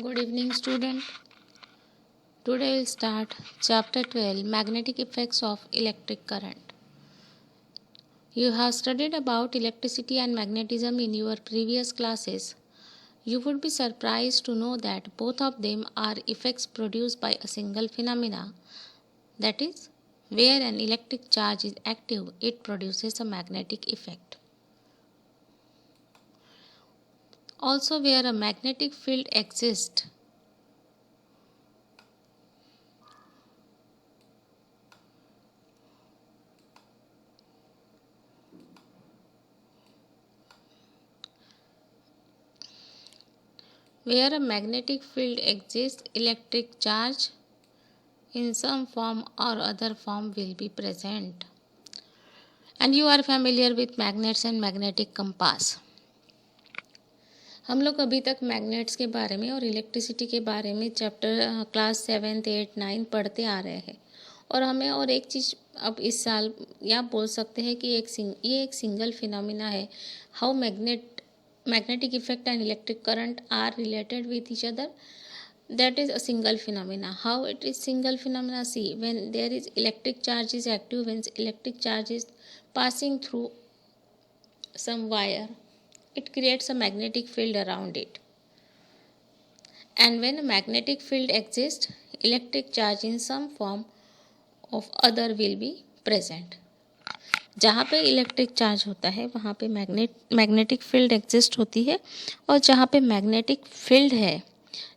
Good evening, student. Today we'll start chapter 12, Magnetic Effects of Electric Current. You have studied about electricity and magnetism in your previous classes. You would be surprised to know that both of them are effects produced by a single phenomena. That is, where an electric charge is active, it produces a magnetic effect. Also, where a magnetic field exists, electric charge in some form or other form will be present. And you are familiar with magnets and magnetic compass. हम लोग अभी तक magnets के बारे में और electricity के बारे में चैप्टर क्लास 7, 8, 9 पढ़ते आ रहे हैं। और हमें और एक चीज़ अब इस साल या बोल सकते हैं कि ये एक सिंगल फिनोमिना है। How magnetic effect and electric current are related with each other. That is a single phenomena. How it is single phenomena? See, when there is electric charge is active, when electric charge is passing through some wire, it creates a magnetic field around it. And when a magnetic field exists, electric charge in some form of other will be present. जहाँ पे electric charge होता है वहाँ पे magnetic field exist होती है, और जहाँ पे मैग्नेटिक फील्ड है,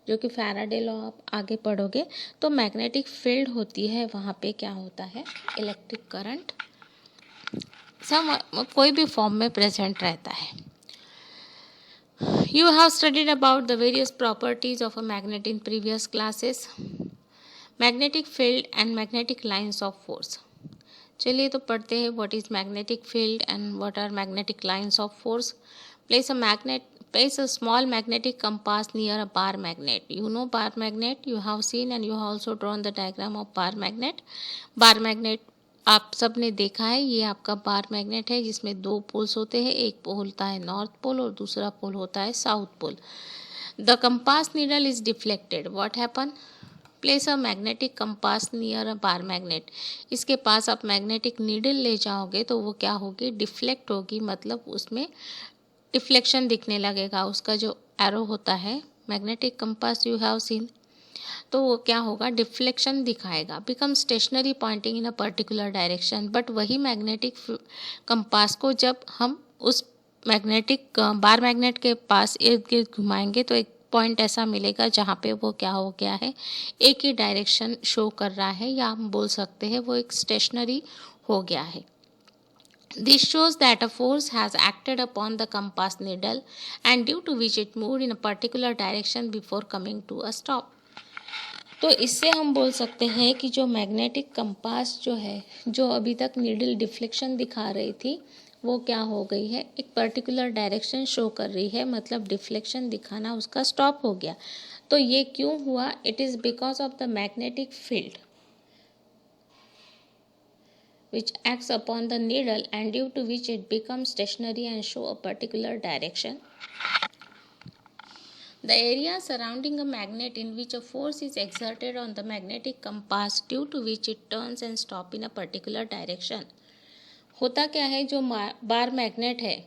जो कि फैराडे लॉ आप आगे पढ़ोगे, तो मैग्नेटिक फील्ड होती है, वहाँ पे क्या होता है, इलेक्ट्रिक करंट कोई भी फॉर्म में प्रेजेंट रहता है. You have studied about the various properties of a magnet in previous classes. Magnetic field and magnetic lines of force. चलिए तो पढ़ते हैं what is magnetic field and what are magnetic lines of force. Place a small magnetic compass near a bar magnet. You know bar magnet, you have seen and you have also drawn the diagram of bar magnet. Bar magnet आप सब ने देखा है, ये आपका bar magnet है जिसमें दो पोल्स होते हैं, एक पोल होता है नॉर्थ पोल और दूसरा पोल होता है south pole. The compass needle is deflected. What happen? Place a magnetic compass near a bar magnet. इसके पास आप मैग्नेटिक नीडल ले जाओगे तो वो क्या होगी, डिफ्लेक्ट होगी, मतलब उसमें डिफ्लेक्शन दिखने लगेगा. उसका जो एरो होता है, magnetic compass you have seen, तो वो क्या होगा, डिफ्लेक्शन दिखाएगा. Become stationary pointing in a particular direction. But वही मैग्नेटिक कंपास को जब हम उस मैग्नेटिक बार मैग्नेट के पास इर्द गिर्द घुमाएंगे तो एक पॉइंट ऐसा मिलेगा जहाँ पे वो क्या हो गया है, एक ही डायरेक्शन शो कर रहा है, या हम बोल सकते हैं वो एक स्टेशनरी हो गया है. This shows that a force has acted upon the compass needle and due to which it moved in a particular direction before coming to a stop. तो इससे हम बोल सकते हैं कि जो मैग्नेटिक कंपास जो है, जो अभी तक नीडल डिफ्लेक्शन दिखा रही थी, वो क्या हो गई है, एक पर्टिकुलर डायरेक्शन शो कर रही है, मतलब डिफ्लेक्शन दिखाना उसका स्टॉप हो गया. तो ये क्यों हुआ? It is because of the magnetic field which acts upon the needle and due to which it becomes stationary and show a particular direction. The area surrounding a magnet in which a force is exerted on the magnetic compass due to which it turns and stops in a particular direction. होता क्या है, जो bar magnet है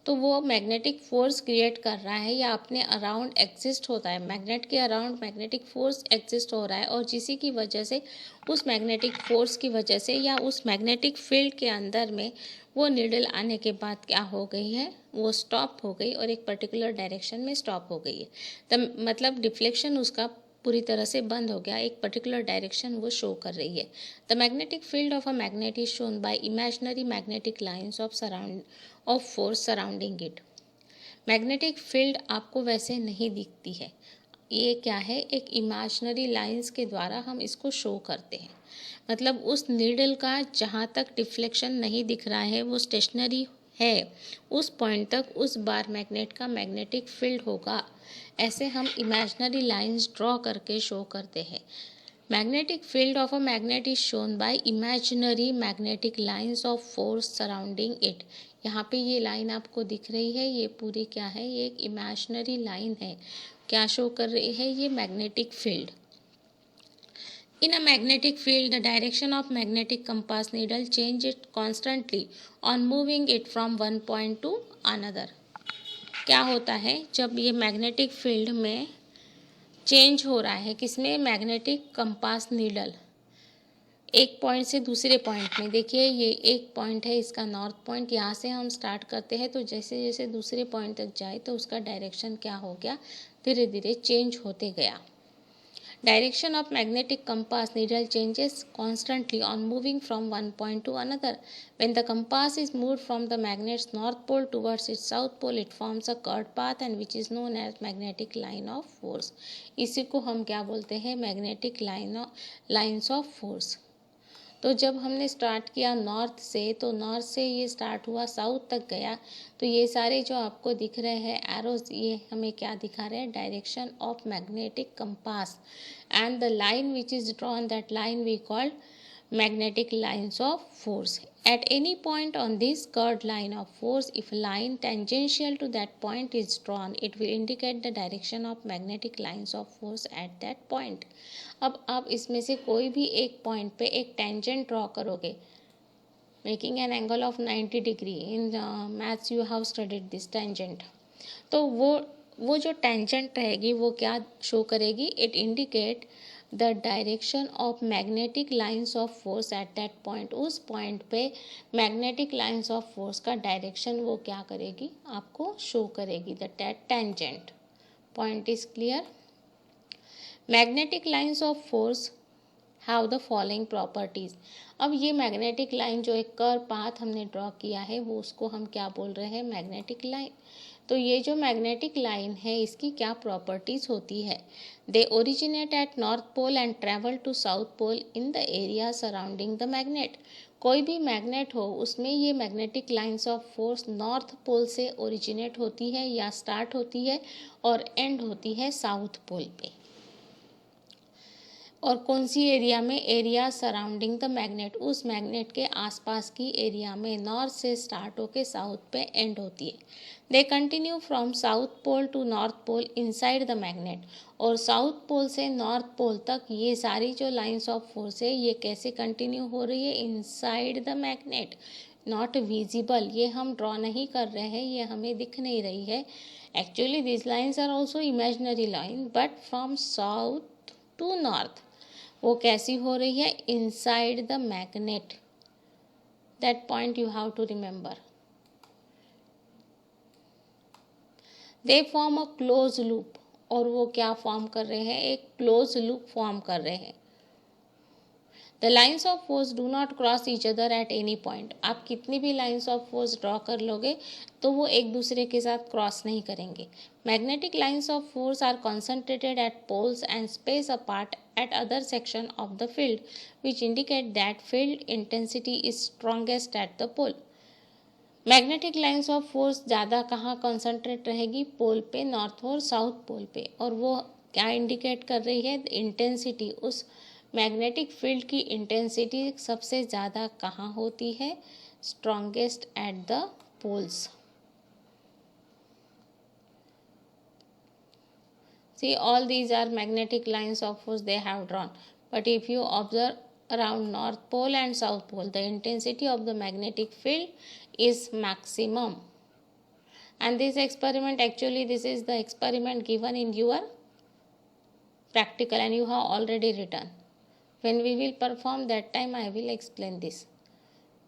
तो वो magnetic force create कर रहा है या अपने अराउंड एग्जिस्ट होता है. मैग्नेट के अराउंड मैग्नेटिक फोर्स एग्जिस्ट हो रहा है और जिसी की वजह से, उस मैग्नेटिक फोर्स की वजह से या उस मैग्नेटिक फील्ड के अंदर में वो नीडल आने के बाद क्या हो गई है, वो स्टॉप हो गई और एक पर्टिकुलर डायरेक्शन में स्टॉप हो गई है. मतलब डिफ्लेक्शन उसका पूरी तरह से बंद हो गया, एक पर्टिकुलर डायरेक्शन वो शो कर रही है. The magnetic field of a magnet is shown by imaginary magnetic lines of force surrounding it. Magnetic field आपको वैसे नहीं दिखती है, ये क्या है, एक इमेजिनरी लाइंस के द्वारा हम इसको शो करते हैं. मतलब उस नीडल का जहाँ तक डिफ्लेक्शन नहीं दिख रहा है, वो स्टेशनरी है, उस पॉइंट तक उस बार मैग्नेट का मैग्नेटिक फील्ड होगा. ऐसे हम इमेजिनरी लाइंस ड्रॉ करके शो करते हैं. Magnetic field of a magnet is shown by imaginary magnetic lines of force surrounding it. यहाँ पे ये लाइन आपको दिख रही है, ये पूरी क्या है, ये एक इमेजिनरी लाइन है। क्या शो कर रही है, ये magnetic field. In a magnetic field, the direction of magnetic compass needle changes constantly on moving it from one point to another. क्या होता है जब ये मैग्नेटिक फील्ड में चेंज हो रहा है, किसमें, मैग्नेटिक कंपास नीडल एक पॉइंट से दूसरे पॉइंट में। देखिए ये एक पॉइंट है, इसका नॉर्थ पॉइंट, यहाँ से हम स्टार्ट करते हैं तो जैसे जैसे दूसरे पॉइंट तक जाए तो उसका डायरेक्शन क्या हो गया, धीरे धीरे चेंज होते गया। Direction of magnetic compass needle changes constantly on moving from one point to another. When the compass is moved from the magnet's north pole towards its south pole, it forms a curved path and which is known as magnetic line of force. इसी को हम क्या बोलते हैं, magnetic lines of force. तो जब हमने start किया नॉर्थ से, तो नॉर्थ से ये स्टार्ट हुआ, साउथ तक गया, तो ये सारे जो आपको दिख रहे हैं एरोज, ये हमें क्या दिखा रहे हैं, direction of magnetic compass, and the line which is drawn, that line we called magnetic lines of force. At any point on this curved line of force, if a line tangential to that point is drawn, it will indicate the direction of magnetic lines of force at that point. अब आप इसमें से कोई भी एक point पे एक tangent draw करोगे, making an angle of 90 degree, in maths you have studied this tangent, तो वो जो टेंजेंट रहेगी वो क्या शो करेगी, it indicate the direction of magnetic lines of force at that point. उस पॉइंट पे मैग्नेटिक लाइन्स ऑफ फोर्स का डायरेक्शन वो क्या करेगी, आपको शो करेगी, the tangent. Point is clear. Magnetic lines of force have the following properties. अब ये मैग्नेटिक लाइन जो एक कर्व पाथ हमने ड्रॉ किया है, वो उसको हम क्या बोल रहे हैं, मैग्नेटिक लाइन। तो ये जो मैग्नेटिक लाइन है, इसकी क्या प्रॉपर्टीज होती है, they originate at north pole and travel to south pole in the area surrounding the magnet. कोई भी मैग्नेट हो, उसमें ये magnetic lines of force north pole से ओरिजिनेट होती है या स्टार्ट होती है और एंड होती है साउथ पोल पे। और कौन सी एरिया में, एरिया सराउंडिंग द मैग्नेट, उस मैग्नेट के आसपास की एरिया में, नॉर्थ से स्टार्ट होके साउथ पे एंड होती है। They continue from south pole to north pole inside the magnet, और साउथ पोल से नॉर्थ पोल तक ये सारी जो लाइंस ऑफ फोर्स है, ये कैसे कंटिन्यू हो रही है, inside the magnet, not visible. ये हम ड्रॉ नहीं कर रहे हैं, ये हमें दिख नहीं रही है। Actually this lines are also imaginary line, but from south to north वो कैसी हो रही है, inside the magnet. That point you have to remember. They form a close loop, और वो क्या फॉर्म कर रहे हैं, एक क्लोज लूप फॉर्म कर रहे हैं। The lines of force do not cross each other at any point. आप कितनी भी लाइन्स ऑफ फोर्स ड्रॉ कर लोगे तो वो एक दूसरे के साथ क्रॉस नहीं करेंगे। Magnetic lines of force are concentrated at poles and space apart at other section of the field, which indicate that field intensity is strongest at the pole. Magnetic lines of force ज़्यादा कहाँ concentrate रहेगी, पोल पे, north और south पोल पे, और वो क्या indicate कर रही है, इंटेंसिटी। उस मैग्नेटिक फील्ड की इंटेंसिटी सबसे ज़्यादा कहाँ होती है, strongest at the poles. See, all these are magnetic lines of force they have drawn. But if you observe around North Pole and South Pole, the intensity of the magnetic field is maximum. And this experiment, actually this is the experiment given in your practical and you have already written. When we will perform that time, I will explain this.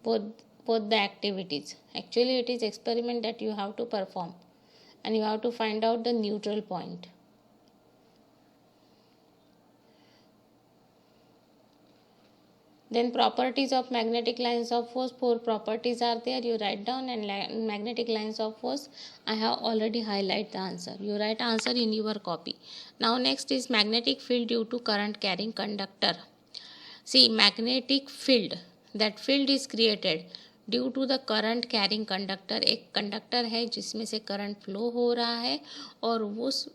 Both the activities. Actually it is experiment that you have to perform. And you have to find out the neutral point. Then properties of magnetic lines of force, 4 properties are there, you write down, and magnetic lines of force, I have already highlighted the answer. You write answer in your copy. Now next is magnetic field due to current carrying conductor. See, magnetic field, that field is created due to the current carrying conductor. एक conductor है जिसमें से current flow हो रहा है, और उस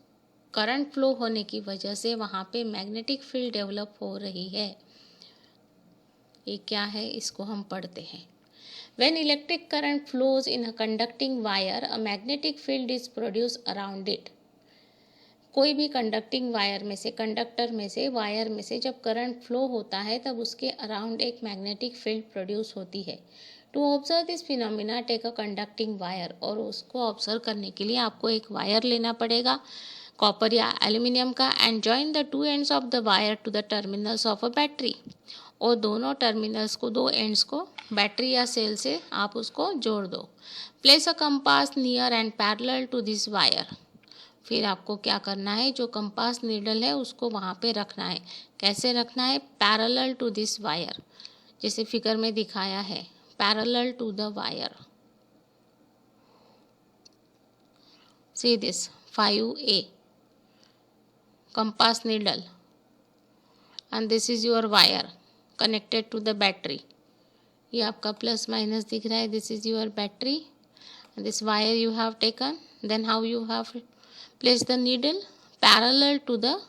current flow होने की वजह से वहाँ पे मैग्नेटिक फील्ड डेवलप हो रही है। ये क्या है, इसको हम पढ़ते हैं। When electric current flows in a conducting wire, a magnetic field is produced around it. कोई भी कंडक्टिंग वायर में से, कंडक्टर में से, वायर में से जब करंट फ्लो होता है तब उसके अराउंड एक मैग्नेटिक फील्ड प्रोड्यूस होती है. To observe this phenomena take a conducting wire. और उसको ऑब्जर्व करने के लिए आपको एक वायर लेना पड़ेगा कॉपर या एल्यूमिनियम का, and join the two ends of the wire to the terminals of a battery. और दोनों टर्मिनल्स को, दो एंड्स को बैटरी या सेल से आप उसको जोड़ दो. Place a compass near and parallel to this wire. फिर आपको क्या करना है, जो कंपास नीडल है उसको वहाँ पे रखना है. कैसे रखना है? पैरेलल टू दिस वायर, जैसे फिगर में दिखाया है, parallel to the wire. See this 5A compass needle, and this is your wire connected to the battery. ये आपका प्लस माइनस दिख रहा है. This is your battery, this wire you have taken. Then how you have placed the needle? Parallel to the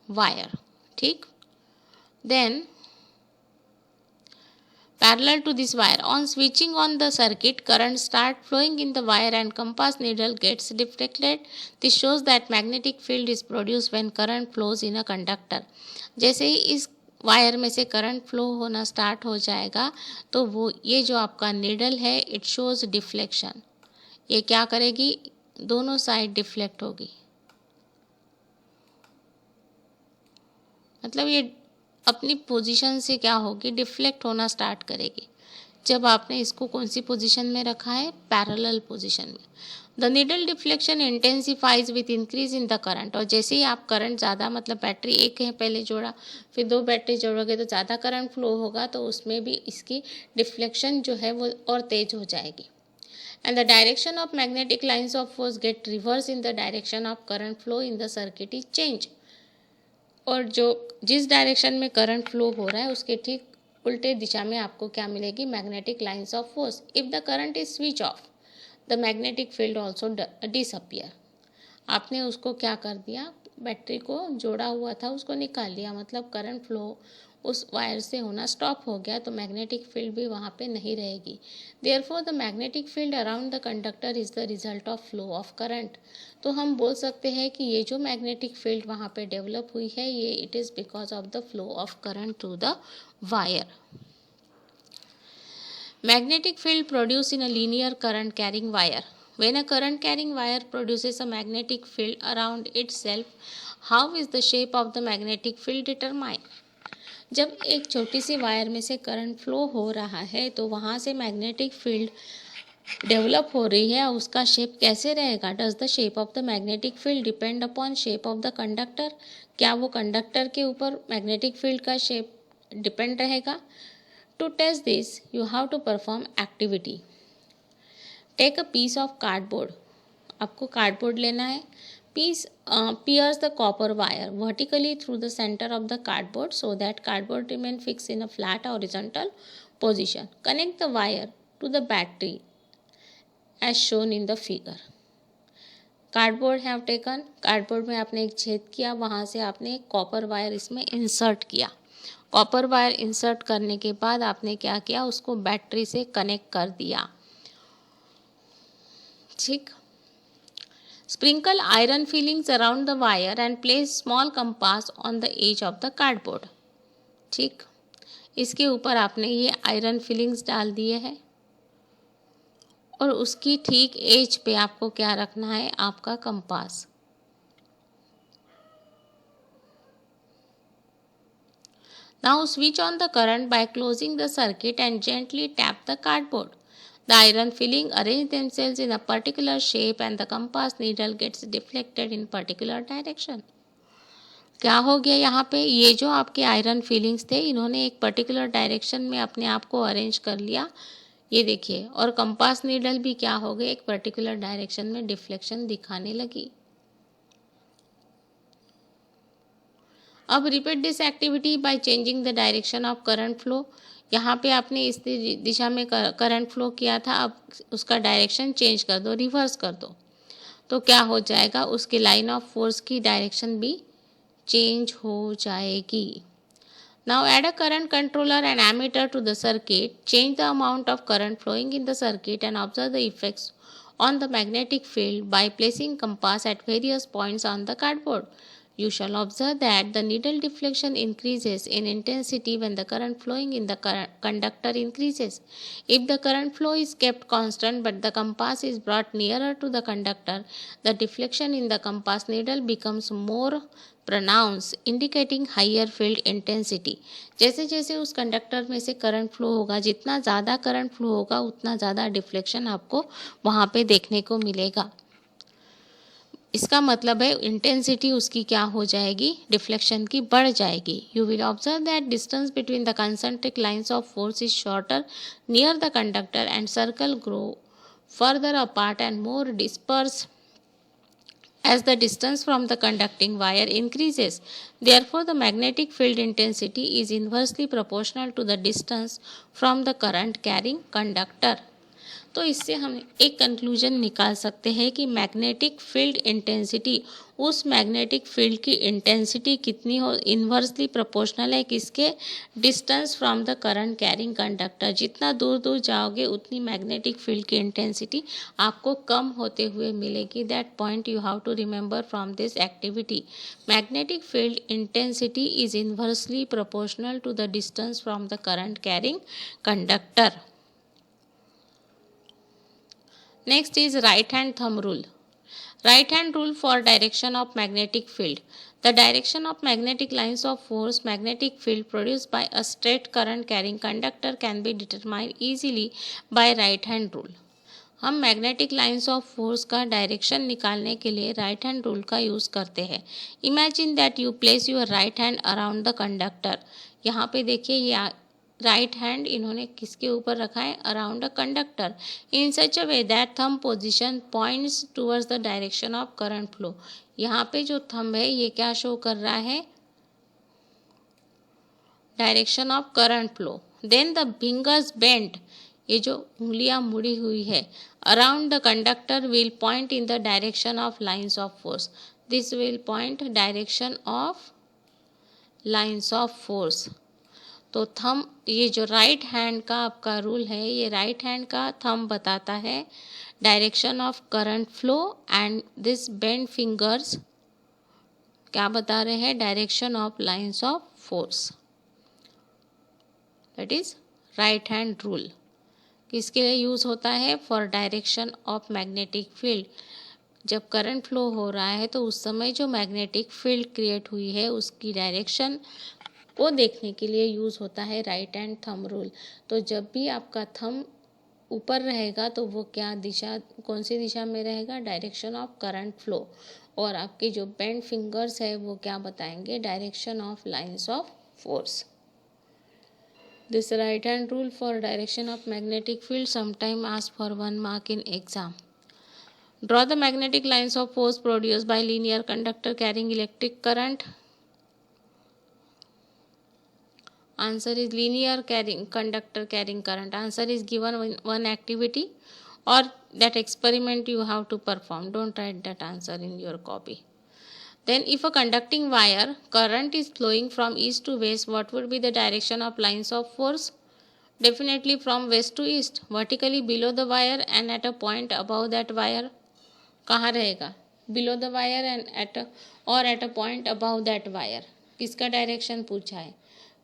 wire. ठीक. Then parallel to this wire, on switching on the circuit, current start flowing in the wire and compass needle gets deflected. This shows that magnetic field is produced when current flows in a conductor. जैसे ही इस wire में से current flow होना start हो जाएगा तो वो ये जो आपका नीडल है, इट शोज डिफ्लेक्शन. ये क्या करेगी? दोनों साइड डिफ्लेक्ट होगी. मतलब ये अपनी पोजीशन से क्या होगी? डिफ्लेक्ट होना स्टार्ट करेगी. जब आपने इसको कौन सी पोजीशन में रखा है? पैरेलल पोजीशन में. The needle deflection intensifies with increase in the current. और जैसे ही आप करंट ज़्यादा, मतलब बैटरी एक है पहले जोड़ा, फिर दो बैटरी जोड़ोगे तो ज़्यादा करंट फ्लो होगा, तो उसमें भी इसकी डिफ्लेक्शन जो है वो और तेज हो जाएगी. And the direction of magnetic lines of force get reverse in the direction of current flow in the circuit is change. और जो जिस डायरेक्शन में करंट फ्लो हो रहा है उसके ठीक उल्टे दिशा में आपको क्या मिलेगी? Magnetic lines of force. If the current is switch off, the magnetic field also disappear. आपने उसको क्या कर दिया? बैटरी को जोड़ा हुआ था उसको निकाल लिया, मतलब करंट फ्लो उस वायर से होना स्टॉप हो गया, तो मैग्नेटिक फील्ड भी वहाँ पे नहीं रहेगी. Therefore the magnetic field around the conductor is the result of flow of current. तो हम बोल सकते हैं कि ये जो मैग्नेटिक फील्ड वहाँ पे डेवलप हुई है, ये it is because of the flow of current through the wire. Magnetic field produced in a linear current carrying wire. When a current carrying wire produces a magnetic field around itself, how is the shape of the magnetic field determined? जब एक छोटी सी wire में से current flow हो रहा है तो वहाँ से मैग्नेटिक फील्ड डेवलप हो रही है, उसका शेप कैसे रहेगा? Does the shape of the magnetic field depend upon shape of the conductor. क्या वो कंडक्टर के ऊपर मैग्नेटिक फील्ड का शेप डिपेंड रहेगा? To test this, you have to perform activity. Take a piece of cardboard. आपको cardboard लेना है. Pierce the copper wire vertically through the center of the cardboard so that cardboard remain fixed in a flat horizontal position. Connect the wire to the battery as shown in the figure. Cardboard have taken. Cardboard में आपने एक छेद किया, वहाँ से आपने एक copper wire इसमें इंसर्ट किया. कॉपर वायर इंसर्ट करने के बाद आपने क्या किया? उसको बैटरी से कनेक्ट कर दिया. ठीक. Sprinkle iron filings around the wire and place small compass on the edge of the cardboard. ठीक. इसके ऊपर आपने ये आयरन फिलिंग्स डाल दिए हैं और उसकी ठीक एज पे आपको क्या रखना है? आपका compass. Now switch on the current by closing the circuit and gently tap the cardboard. The iron filling arrange themselves in a particular shape and the compass needle gets deflected in particular direction. क्या हो गया यहाँ पे? ये जो आपके iron feelings थे, इन्होंने एक पर्टिकुलर डायरेक्शन में अपने आप को अरेंज कर लिया. ये देखिए. और कंपास नीडल भी क्या हो गए? एक पर्टिकुलर डायरेक्शन में डिफ्लेक्शन दिखाने लगी. अब repeat this activity by changing the direction of current flow. यहाँ पे आपने इस दिशा में करंट फ्लो किया था, अब उसका डायरेक्शन चेंज कर दो, रिवर्स कर दो, तो क्या हो जाएगा? उसकी लाइन ऑफ फोर्स की डायरेक्शन भी चेंज हो जाएगी. Now add a current controller and ammeter to the circuit. Change the amount of current flowing in the circuit and observe the effects on the magnetic field by placing compass at various points on the cardboard. You shall observe that the needle deflection increases in intensity when the current flowing in the conductor increases. If the current flow is kept constant but the compass is brought nearer to the conductor, the deflection in the compass needle becomes more pronounced, indicating higher field intensity. जैसे जैसे उस conductor में से current flow होगा, जितना ज़्यादा current flow होगा उतना ज़्यादा डिफ्लेक्शन आपको वहाँ पे देखने को मिलेगा. इसका मतलब है इंटेंसिटी उसकी क्या हो जाएगी, डिफ्लेक्शन की बढ़ जाएगी. You will observe that distance between the concentric lines of force is shorter near the conductor and circle grow further apart and more dispersed as the distance from the conducting wire increases. Therefore, the magnetic field intensity is inversely proportional to the distance from the current carrying conductor. तो इससे हम एक conclusion निकाल सकते हैं कि magnetic field intensity, उस magnetic field की इंटेंसिटी कितनी हो, इन्वर्सली प्रोपोर्शनल है किसके, distance from the current carrying conductor. जितना दूर दूर जाओगे उतनी मैग्नेटिक फील्ड की इंटेंसिटी आपको कम होते हुए मिलेगी. That point you have to remember from this activity. Magnetic field intensity is inversely proportional to the distance from the current carrying conductor. Next is right hand thumb rule. Right hand rule for direction of magnetic field. The direction of magnetic lines of force magnetic field produced by a straight current carrying conductor can be determined easily by right hand rule. हम magnetic lines of force का direction निकालने के लिए right hand rule का use करते हैं. Imagine that you place your right hand around the conductor. यहाँ पे देखिए ये राइट हैंड इन्होंने किसके ऊपर रखा है, around a conductor, in such a way that thumb position points towards the direction of current flow. यहाँ पे जो थंब है ये क्या शो कर रहा है, direction of current flow. Then the fingers bent, ये जो उंगलियां मुड़ी हुई है, around the conductor will point in the direction of lines of force. This will point direction of lines of force. तो थंब, ये जो राइट हैंड का आपका रूल है, ये राइट हैंड का थंब बताता है direction of current flow and this bend fingers क्या बता रहे हैं, direction of lines of force. That is right hand rule. किसके लिए यूज़ होता है, for direction of magnetic field. जब करंट फ्लो हो रहा है तो उस समय जो मैग्नेटिक फील्ड क्रिएट हुई है उसकी डायरेक्शन को देखने के लिए यूज़ होता है राइट हैंड थंब रूल. तो जब भी आपका थंब ऊपर रहेगा तो वो क्या दिशा, कौन सी दिशा में रहेगा, डायरेक्शन ऑफ करंट फ्लो. और आपके जो बेंड फिंगर्स है वो क्या बताएंगे, direction of lines of force. This right hand rule for direction of magnetic field sometime ask for 1 mark in exam. Draw the magnetic lines of force produced by linear conductor carrying electric current. Answer is linear conductor carrying current. Answer is given in one activity or that experiment you have to perform. Don't write that answer in your copy. Then if a conducting wire current is flowing from east to west, what would be the direction of lines of force? Definitely from west to east, vertically below the wire and at a point above that wire. कहाँ रहेगा, below the wire and at a point above that wire. किसका direction पूछा है,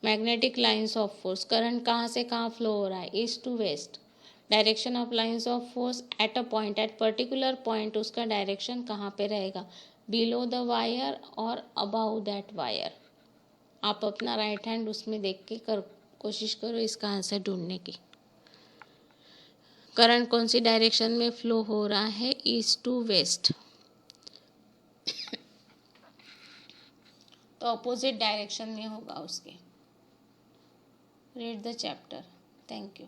magnetic lines of force. Current कहाँ से कहाँ flow हो रहा है, east to west. Direction of lines of force at a point, at particular point उसका डायरेक्शन कहाँ पे रहेगा, बिलो द वायर और अबाउ दैट वायर. आप अपना राइट हैंड उसमें देख के कोशिश करो इसका आंसर ढूंढने की. करंट कौन सी डायरेक्शन में फ्लो हो रहा है, ईस्ट टू वेस्ट. तो अपोजिट डायरेक्शन में होगा उसके. Read the chapter. Thank you.